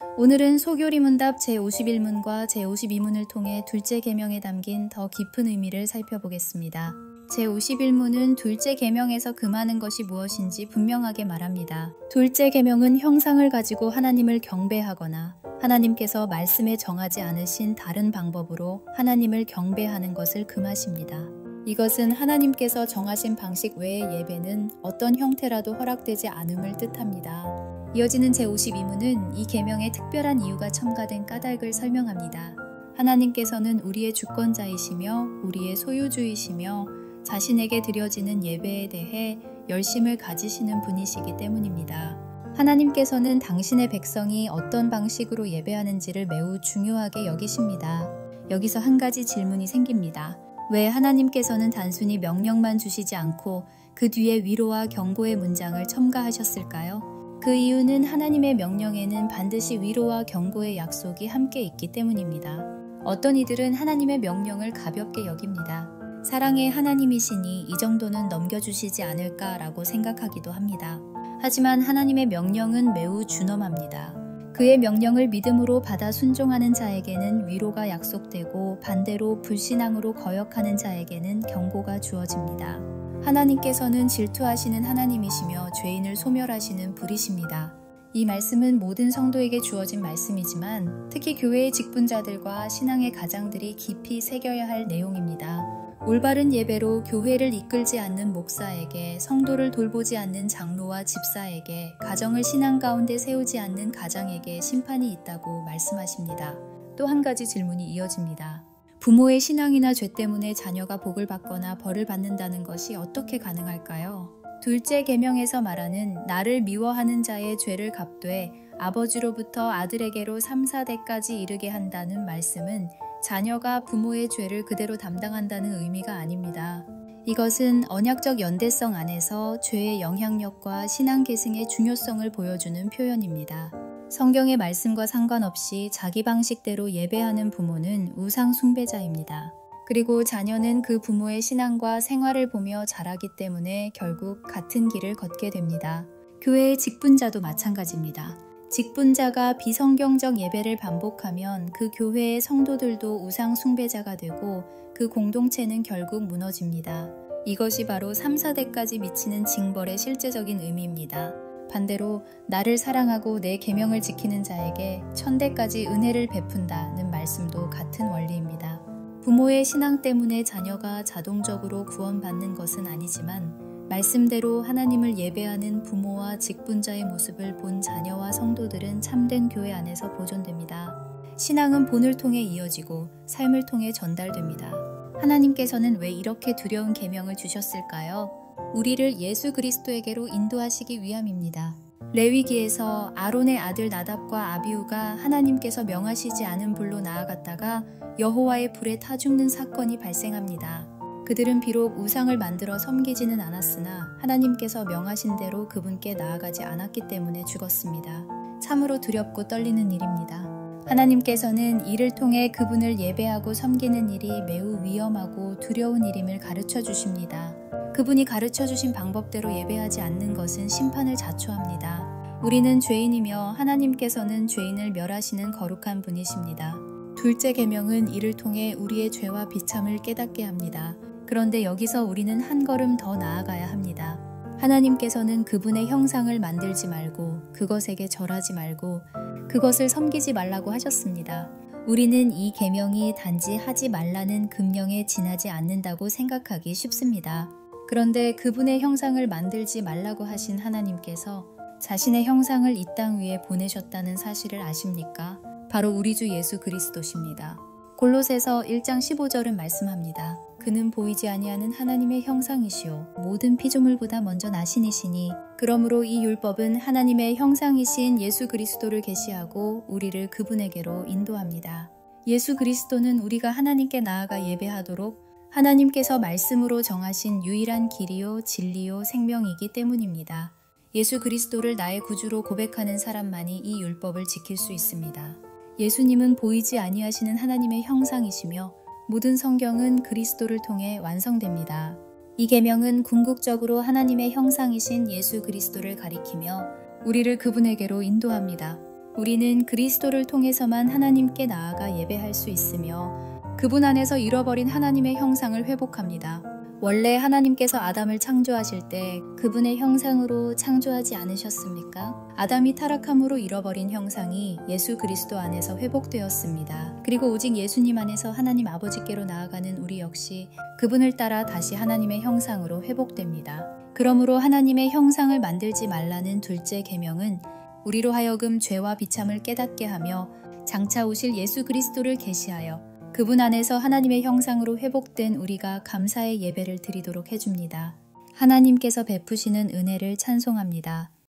오늘은 소교리문답 제51문과 제52문을 통해 둘째 계명에 담긴 더 깊은 의미를 살펴보겠습니다. 제51문은 둘째 계명에서 금하는 것이 무엇인지 분명하게 말합니다. 둘째 계명은 형상을 가지고 하나님을 경배하거나 하나님께서 말씀에 정하지 않으신 다른 방법으로 하나님을 경배하는 것을 금하십니다. 이것은 하나님께서 정하신 방식 외의 예배는 어떤 형태라도 허락되지 않음을 뜻합니다. 이어지는 제52문은 이 계명에 특별한 이유가 첨가된 까닭을 설명합니다. 하나님께서는 우리의 주권자이시며 우리의 소유주이시며 자신에게 드려지는 예배에 대해 열심을 가지시는 분이시기 때문입니다. 하나님께서는 당신의 백성이 어떤 방식으로 예배하는지를 매우 중요하게 여기십니다. 여기서 한 가지 질문이 생깁니다. 왜 하나님께서는 단순히 명령만 주시지 않고 그 뒤에 위로와 경고의 문장을 첨가하셨을까요? 그 이유는 하나님의 명령에는 반드시 위로와 경고의 약속이 함께 있기 때문입니다. 어떤 이들은 하나님의 명령을 가볍게 여깁니다. 사랑의 하나님이시니 이 정도는 넘겨주시지 않을까라고 생각하기도 합니다. 하지만 하나님의 명령은 매우 준엄합니다. 그의 명령을 믿음으로 받아 순종하는 자에게는 위로가 약속되고 반대로 불신앙으로 거역하는 자에게는 경고가 주어집니다. 하나님께서는 질투하시는 하나님이시며 죄인을 소멸하시는 불이십니다. 이 말씀은 모든 성도에게 주어진 말씀이지만 특히 교회의 직분자들과 신앙의 가장들이 깊이 새겨야 할 내용입니다. 올바른 예배로 교회를 이끌지 않는 목사에게, 성도를 돌보지 않는 장로와 집사에게, 가정을 신앙 가운데 세우지 않는 가장에게 심판이 있다고 말씀하십니다. 또 한 가지 질문이 이어집니다. 부모의 신앙이나 죄 때문에 자녀가 복을 받거나 벌을 받는다는 것이 어떻게 가능할까요? 둘째 계명에서 말하는 나를 미워하는 자의 죄를 갚되 아버지로부터 아들에게로 3, 4대까지 이르게 한다는 말씀은 자녀가 부모의 죄를 그대로 담당한다는 의미가 아닙니다. 이것은 언약적 연대성 안에서 죄의 영향력과 신앙 계승의 중요성을 보여주는 표현입니다. 성경의 말씀과 상관없이 자기 방식대로 예배하는 부모는 우상 숭배자입니다. 그리고 자녀는 그 부모의 신앙과 생활을 보며 자라기 때문에 결국 같은 길을 걷게 됩니다. 교회의 직분자도 마찬가지입니다. 직분자가 비성경적 예배를 반복하면 그 교회의 성도들도 우상 숭배자가 되고 그 공동체는 결국 무너집니다. 이것이 바로 3, 4대까지 미치는 징벌의 실제적인 의미입니다. 반대로 나를 사랑하고 내 계명을 지키는 자에게 1000대까지 은혜를 베푼다는 말씀도 같은 원리입니다. 부모의 신앙 때문에 자녀가 자동적으로 구원받는 것은 아니지만 말씀대로 하나님을 예배하는 부모와 직분자의 모습을 본 자녀와 성도들은 참된 교회 안에서 보존됩니다. 신앙은 본을 통해 이어지고 삶을 통해 전달됩니다. 하나님께서는 왜 이렇게 두려운 계명을 주셨을까요? 우리를 예수 그리스도에게로 인도하시기 위함입니다. 레위기에서 아론의 아들 나답과 아비후가 하나님께서 명하시지 않은 불로 나아갔다가 여호와의 불에 타 죽는 사건이 발생합니다. 그들은 비록 우상을 만들어 섬기지는 않았으나 하나님께서 명하신 대로 그분께 나아가지 않았기 때문에 죽었습니다. 참으로 두렵고 떨리는 일입니다. 하나님께서는 이를 통해 그분을 예배하고 섬기는 일이 매우 위험하고 두려운 일임을 가르쳐 주십니다. 그분이 가르쳐 주신 방법대로 예배하지 않는 것은 심판을 자초합니다. 우리는 죄인이며 하나님께서는 죄인을 멸하시는 거룩한 분이십니다. 둘째 계명은 이를 통해 우리의 죄와 비참을 깨닫게 합니다. 그런데 여기서 우리는 한 걸음 더 나아가야 합니다. 하나님께서는 그분의 형상을 만들지 말고 그것에게 절하지 말고 그것을 섬기지 말라고 하셨습니다. 우리는 이 계명이 단지 하지 말라는 금령에 지나지 않는다고 생각하기 쉽습니다. 그런데 그분의 형상을 만들지 말라고 하신 하나님께서 자신의 형상을 이 땅 위에 보내셨다는 사실을 아십니까? 바로 우리 주 예수 그리스도십니다. 골로새서 1장 15절은 말씀합니다. 그는 보이지 아니하는 하나님의 형상이시요 모든 피조물보다 먼저 나신이시니 그러므로 이 율법은 하나님의 형상이신 예수 그리스도를 계시하고 우리를 그분에게로 인도합니다. 예수 그리스도는 우리가 하나님께 나아가 예배하도록 하나님께서 말씀으로 정하신 유일한 길이요 진리요 생명이기 때문입니다. 예수 그리스도를 나의 구주로 고백하는 사람만이 이 율법을 지킬 수 있습니다. 예수님은 보이지 아니하시는 하나님의 형상이시며 모든 성경은 그리스도를 통해 완성됩니다. 이 계명은 궁극적으로 하나님의 형상이신 예수 그리스도를 가리키며 우리를 그분에게로 인도합니다. 우리는 그리스도를 통해서만 하나님께 나아가 예배할 수 있으며 그분 안에서 잃어버린 하나님의 형상을 회복합니다. 원래 하나님께서 아담을 창조하실 때 그분의 형상으로 창조하지 않으셨습니까? 아담이 타락함으로 잃어버린 형상이 예수 그리스도 안에서 회복되었습니다. 그리고 오직 예수님 안에서 하나님 아버지께로 나아가는 우리 역시 그분을 따라 다시 하나님의 형상으로 회복됩니다. 그러므로 하나님의 형상을 만들지 말라는 둘째 계명은 우리로 하여금 죄와 비참을 깨닫게 하며 장차 오실 예수 그리스도를 계시하여 그분 안에서 하나님의 형상으로 회복된 우리가 감사의 예배를 드리도록 해줍니다. 하나님께서 베푸시는 은혜를 찬송합니다.